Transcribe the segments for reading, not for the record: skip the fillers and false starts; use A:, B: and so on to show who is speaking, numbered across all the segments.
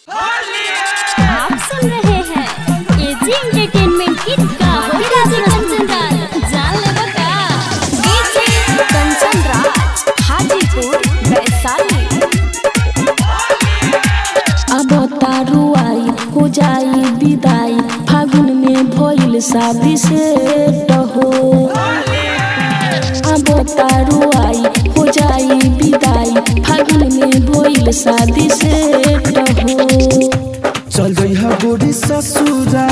A: आप सुन रहे हैं एजी एंटरटेनमेंट की कंचन राज जान लेवा का डीजे कंचन राज हाजीपुर वैशाली। अब तारू आई हो जाई विदाई फागुन में भइल शादी सेट हो। अब तारू आई हो जाई विदाई फागुन में भइल शादी सेट हो।
B: चल जइहा गोरी ससुरा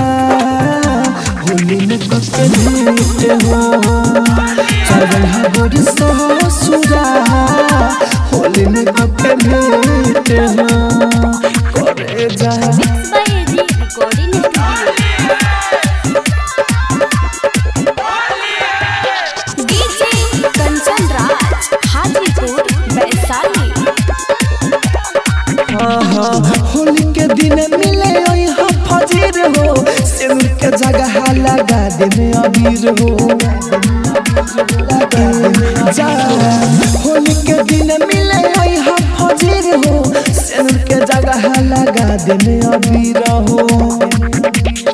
B: होली में कके भेंट हो। चल जइहा गोरी ससुरा होली में कके भेंट हो। करे जा
A: AG recording DJ Kanchan Raj Hajipur Vaishali.
B: Holi के दिन मिले यहाँ फजीर हो सिंदूर के जगह लगा देने अबीर हो। जा होली के दिन मिले यहाँ फजीर हो सिंदूर के जगह लगा देने अबीर हो।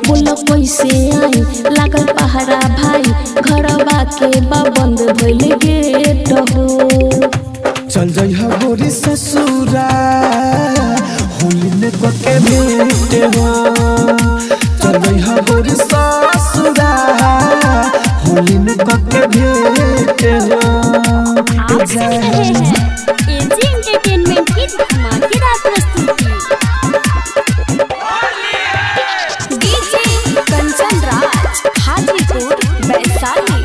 A: बोलो कैसे आई लागल पहरा भाई घरवा के बंद भइल गेट हो।
B: चल जइहा गोरी ससुरा होली में कके भेंट हो। चल जइहा गोरी ससुरा होली में कके भेंट हो।
A: आप सुन रहे हैं एजी एंटरटेनमेंट की धमाकेदार प्रस्तुति डीजे कंचन राज हाजीपुर वैशाली।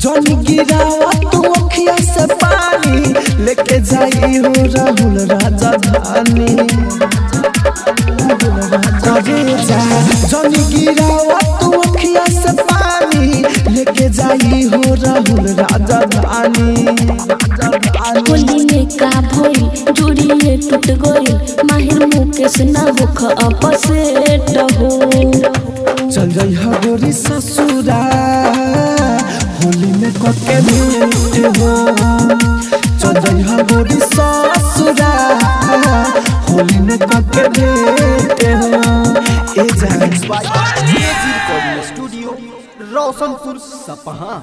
B: जौन गिरावा तू अखिया से पानी लेके जाई हो राहुल राजधानी। जौन गिरावा तू अखिया से पानी लेके जाई हो राहुल राजधानी।
A: होली में का भइल जोड़िए टूट गइल माहिर मुकेश ना होख अपसेट हो।
B: चल जइहा गोरी ससुरा होली में कके भेंट हो। चल जइहा गोरी ससुरा होली में कके भेंट हो। ए जान
C: स्टूडियो रोशनपुर सपहा।